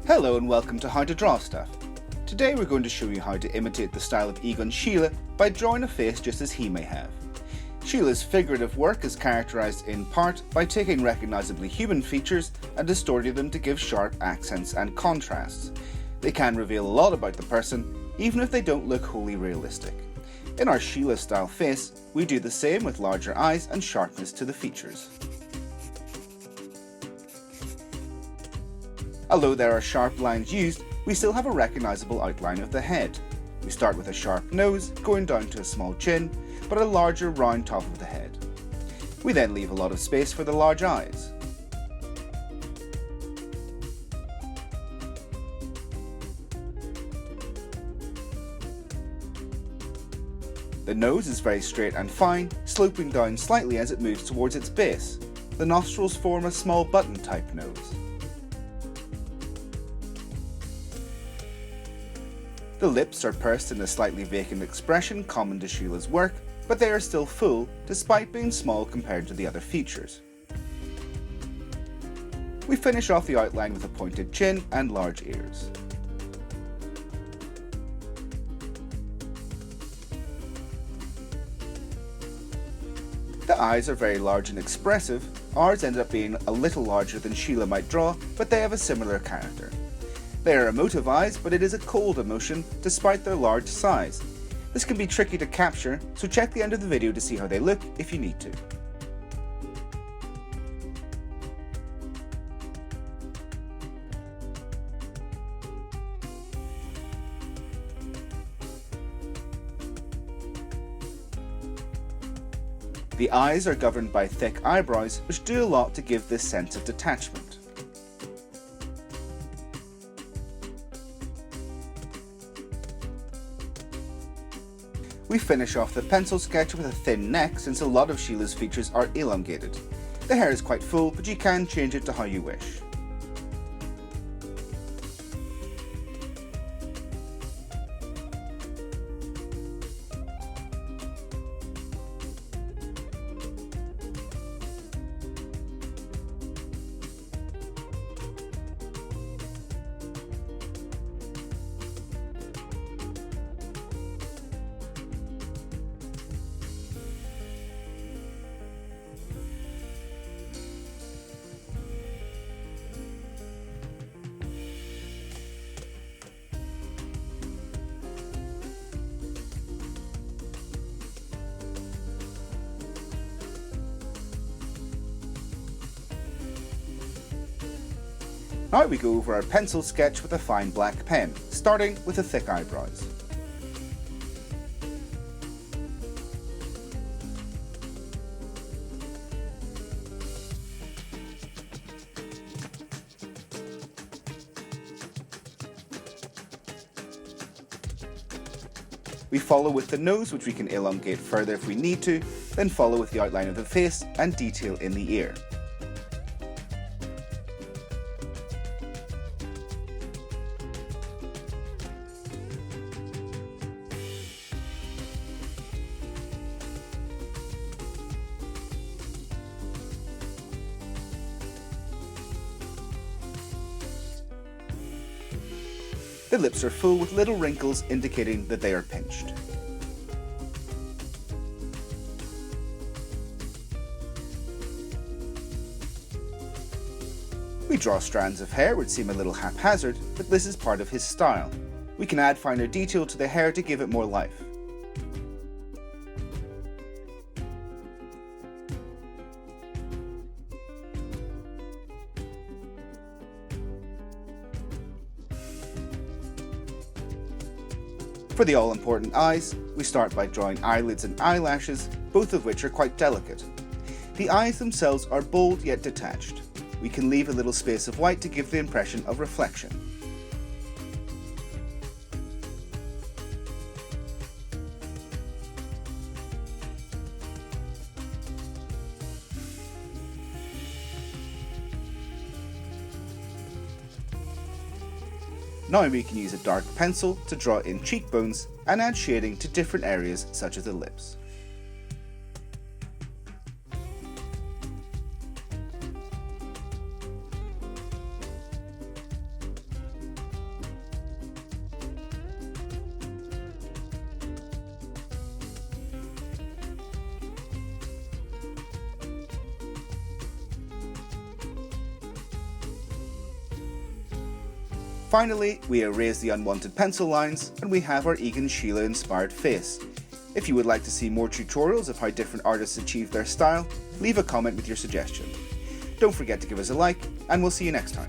Hello and welcome to How to Draw Stuff. Today we're going to show you how to imitate the style of Egon Schiele by drawing a face just as he may have. Schiele's figurative work is characterised in part by taking recognisably human features and distorting them to give sharp accents and contrasts. They can reveal a lot about the person, even if they don't look wholly realistic. In our Schiele-style face, we do the same with larger eyes and sharpness to the features. Although there are sharp lines used, we still have a recognisable outline of the head. We start with a sharp nose, going down to a small chin, but a larger round top of the head. We then leave a lot of space for the large eyes. The nose is very straight and fine, sloping down slightly as it moves towards its base. The nostrils form a small button-type nose. The lips are pursed in a slightly vacant expression common to Schiele's work, but they are still full, despite being small compared to the other features. We finish off the outline with a pointed chin and large ears. The eyes are very large and expressive. Ours ended up being a little larger than Schiele might draw, but they have a similar character. They are emotive eyes, but it is a cold emotion despite their large size. This can be tricky to capture, so check the end of the video to see how they look if you need to. The eyes are governed by thick eyebrows, which do a lot to give this sense of detachment. We finish off the pencil sketch with a thin neck since a lot of Schiele's features are elongated. The hair is quite full, but you can change it to how you wish. Now we go over our pencil sketch with a fine black pen, starting with the thick eyebrows. We follow with the nose, which we can elongate further if we need to, then follow with the outline of the face and detail in the ear. The lips are full with little wrinkles indicating that they are pinched. We draw strands of hair which seem a little haphazard, but this is part of his style. We can add finer detail to the hair to give it more life. For the all-important eyes, we start by drawing eyelids and eyelashes, both of which are quite delicate. The eyes themselves are bold yet detached. We can leave a little space of white to give the impression of reflection. Now we can use a dark pencil to draw in cheekbones and add shading to different areas such as the lips. Finally, we erase the unwanted pencil lines and we have our Egon Schiele inspired face. If you would like to see more tutorials of how different artists achieve their style, leave a comment with your suggestion. Don't forget to give us a like, and we'll see you next time.